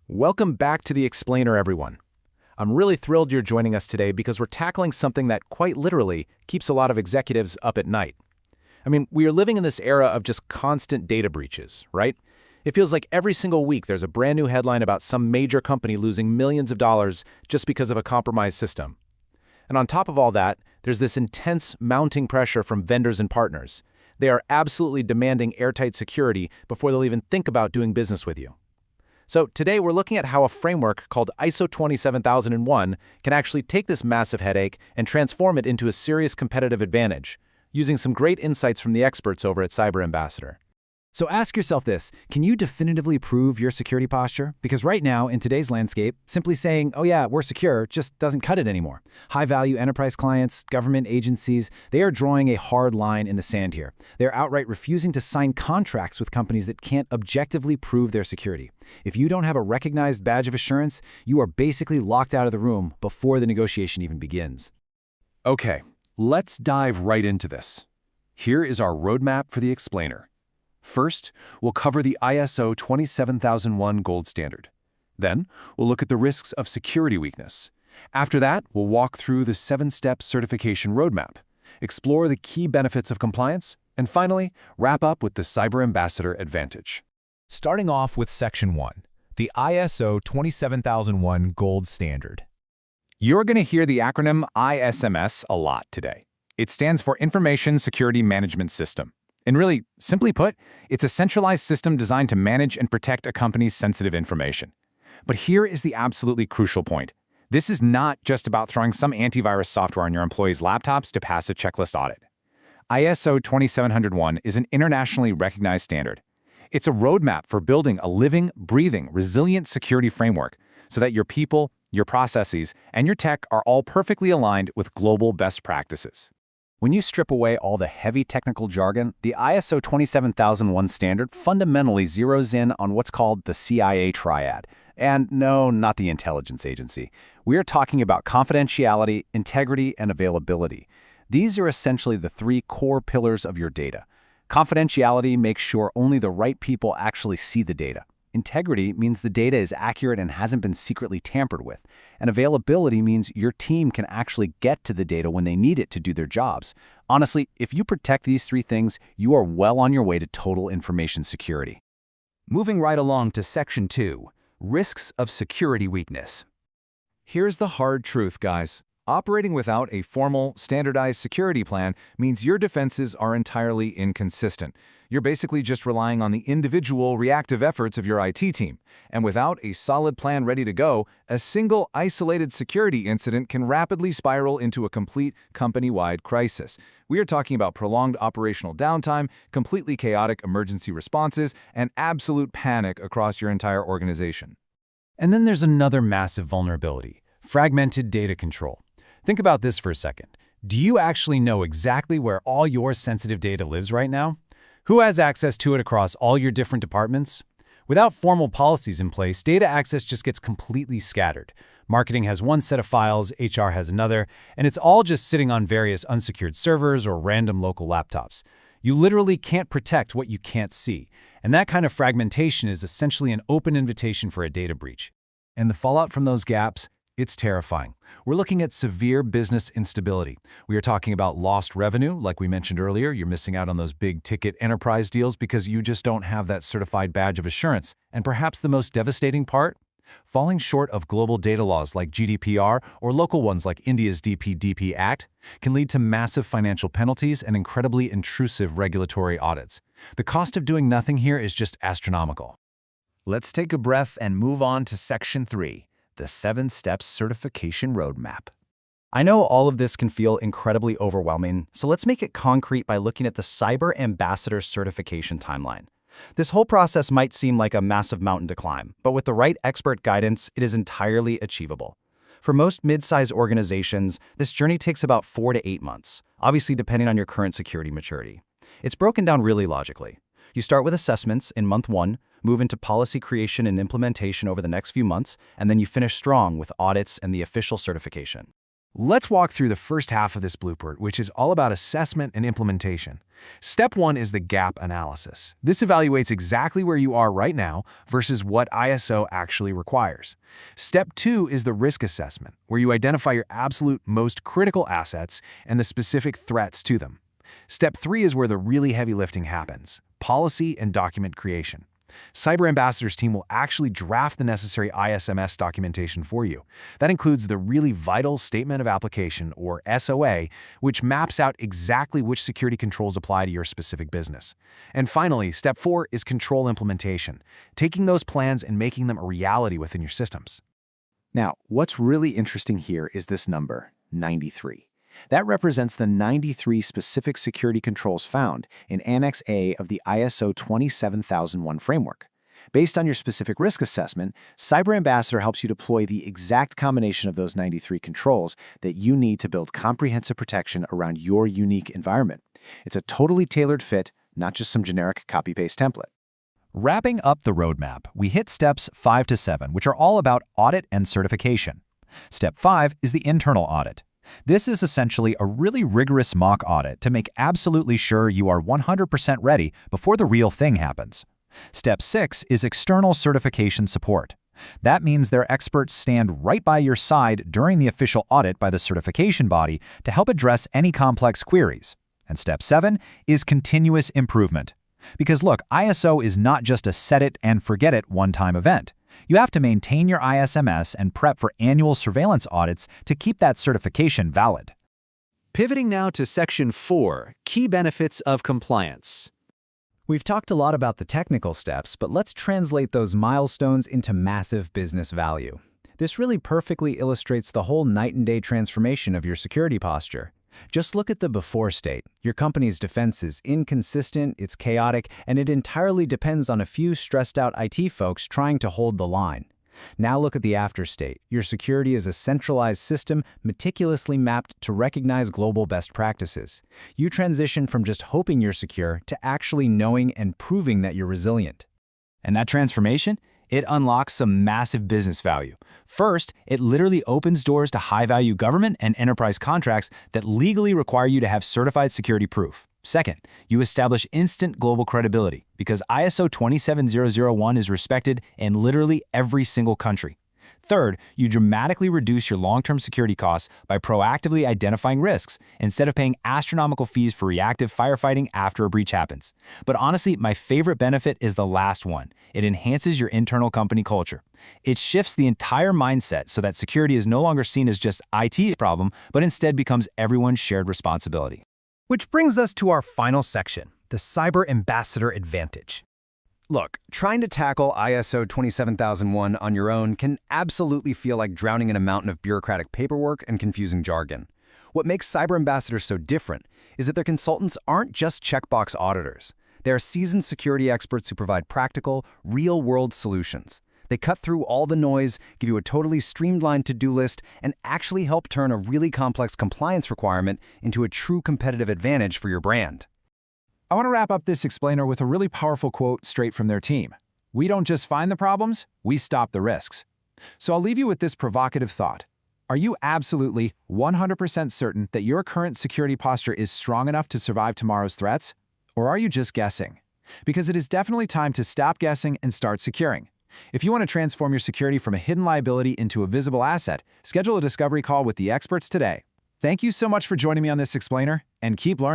Welcome back to The Explainer, everyone. I'm really thrilled you're joining us today because we're tackling something that quite literally keeps a lot of executives up at night. We are living in this era of just constant data breaches, right? It feels like every single week there's a brand new headline about some major company losing millions of dollars just because of a compromised system. And on top of all that, there's this intense mounting pressure from vendors and partners. They are absolutely demanding airtight security before they'll even think about doing business with you. So today we're looking at how a framework called ISO 27001 can actually take this massive headache and transform it into a serious competitive advantage, using some great insights from the experts over at Cyber Ambassador. So ask yourself this, can you definitively prove your security posture? Because right now, in today's landscape, simply saying, oh yeah, we're secure, just doesn't cut it anymore. High-value enterprise clients, government agencies, they are drawing a hard line in the sand here. They're outright refusing to sign contracts with companies that can't objectively prove their security. If you don't have a recognized badge of assurance, you are basically locked out of the room before the negotiation even begins. Okay, let's dive right into this. Here is our roadmap for the explainer. First, we'll cover the ISO 27001 gold standard. Then, we'll look at the risks of security weakness. After that, we'll walk through the 7-step certification roadmap, explore the key benefits of compliance, and finally, wrap up with the Cyber Ambassador advantage. Starting off with Section 1, the ISO 27001 gold standard. You're going to hear the acronym ISMS a lot today. It stands for Information Security Management System. And really, simply put, it's a centralized system designed to manage and protect a company's sensitive information. But here is the absolutely crucial point. This is not just about throwing some antivirus software on your employees' laptops to pass a checklist audit. ISO 27001 is an internationally recognized standard. It's a roadmap for building a living, breathing, resilient security framework so that your people, your processes, and your tech are all perfectly aligned with global best practices. When you strip away all the heavy technical jargon, the ISO 27001 standard fundamentally zeroes in on what's called the CIA triad. And no, not the intelligence agency. We are talking about confidentiality, integrity, and availability. These are essentially the 3 core pillars of your data. Confidentiality makes sure only the right people actually see the data. Integrity means the data is accurate and hasn't been secretly tampered with. And availability means your team can actually get to the data when they need it to do their jobs. Honestly, if you protect these 3 things, you are well on your way to total information security. Moving right along to Section 2, risks of security weakness. Here's the hard truth, guys. Operating without a formal, standardized security plan means your defenses are entirely inconsistent. You're basically just relying on the individual reactive efforts of your IT team. And without a solid plan ready to go, a single isolated security incident can rapidly spiral into a complete company-wide crisis. We are talking about prolonged operational downtime, completely chaotic emergency responses, and absolute panic across your entire organization. And then there's another massive vulnerability: fragmented data control. Think about this for a second. Do you actually know exactly where all your sensitive data lives right now? Who has access to it across all your different departments? Without formal policies in place, data access just gets completely scattered. Marketing has one set of files, HR has another, and it's all just sitting on various unsecured servers or random local laptops. You literally can't protect what you can't see, and that kind of fragmentation is essentially an open invitation for a data breach. And the fallout from those gaps? It's terrifying. We're looking at severe business instability. We are talking about lost revenue, like we mentioned earlier. You're missing out on those big-ticket enterprise deals because you just don't have that certified badge of assurance. And perhaps the most devastating part? Falling short of global data laws like GDPR or local ones like India's DPDP Act can lead to massive financial penalties and incredibly intrusive regulatory audits. The cost of doing nothing here is just astronomical. Let's take a breath and move on to Section 3. The 7-step certification roadmap. I know all of this can feel incredibly overwhelming, so let's make it concrete by looking at the Cyber Ambassador certification timeline. This whole process might seem like a massive mountain to climb, but with the right expert guidance, it is entirely achievable. For most mid-size organizations, this journey takes about 4 to 8 months, obviously depending on your current security maturity. It's broken down really logically. You start with assessments in month 1, move into policy creation and implementation over the next few months, and then you finish strong with audits and the official certification. Let's walk through the first half of this blueprint, which is all about assessment and implementation. Step 1 is the gap analysis. This evaluates exactly where you are right now versus what ISO actually requires. Step 2 is the risk assessment, where you identify your absolute most critical assets and the specific threats to them. Step 3 is where the really heavy lifting happens: policy and document creation. Cyber Ambassador's team will actually draft the necessary ISMS documentation for you. That includes the really vital Statement of Application, or SOA, which maps out exactly which security controls apply to your specific business. And finally, Step 4 is control implementation, taking those plans and making them a reality within your systems. Now, what's really interesting here is this number, 93. That represents the 93 specific security controls found in Annex A of the ISO 27001 framework. Based on your specific risk assessment, Cyber Ambassador helps you deploy the exact combination of those 93 controls that you need to build comprehensive protection around your unique environment. It's a totally tailored fit, not just some generic copy-paste template. Wrapping up the roadmap, we hit steps 5 to 7, which are all about audit and certification. Step 5 is the internal audit. This is essentially a really rigorous mock audit to make absolutely sure you are 100% ready before the real thing happens. Step 6 is external certification support. That means their experts stand right by your side during the official audit by the certification body to help address any complex queries. And Step 7 is continuous improvement. Because look, ISO is not just a set-it-and-forget-it one-time event. You have to maintain your ISMS and prep for annual surveillance audits to keep that certification valid. Pivoting now to Section 4, Key Benefits of Compliance. We've talked a lot about the technical steps, but let's translate those milestones into massive business value. This really perfectly illustrates the whole night-and-day transformation of your security posture. Just look at the before state. Your company's defense is inconsistent, it's chaotic, and it entirely depends on a few stressed-out IT folks trying to hold the line. Now look at the after state. Your security is a centralized system meticulously mapped to recognize global best practices. You transition from just hoping you're secure to actually knowing and proving that you're resilient. And that transformation? It unlocks some massive business value. First, it literally opens doors to high-value government and enterprise contracts that legally require you to have certified security proof. Second, you establish instant global credibility because ISO 27001 is respected in literally every single country. Third, you dramatically reduce your long-term security costs by proactively identifying risks instead of paying astronomical fees for reactive firefighting after a breach happens. But honestly, my favorite benefit is the last one. It enhances your internal company culture. It shifts the entire mindset so that security is no longer seen as just an IT problem, but instead becomes everyone's shared responsibility. Which brings us to our final section, the Cyber Ambassador Advantage. Look, trying to tackle ISO 27001 on your own can absolutely feel like drowning in a mountain of bureaucratic paperwork and confusing jargon. What makes Cyber Ambassador so different is that their consultants aren't just checkbox auditors. They are seasoned security experts who provide practical, real-world solutions. They cut through all the noise, give you a totally streamlined to-do list, and actually help turn a really complex compliance requirement into a true competitive advantage for your brand. I want to wrap up this explainer with a really powerful quote straight from their team. We don't just find the problems, we stop the risks. So I'll leave you with this provocative thought. Are you absolutely 100% certain that your current security posture is strong enough to survive tomorrow's threats? Or are you just guessing? Because it is definitely time to stop guessing and start securing. If you want to transform your security from a hidden liability into a visible asset, schedule a discovery call with the experts today. Thank you so much for joining me on this explainer, and keep learning.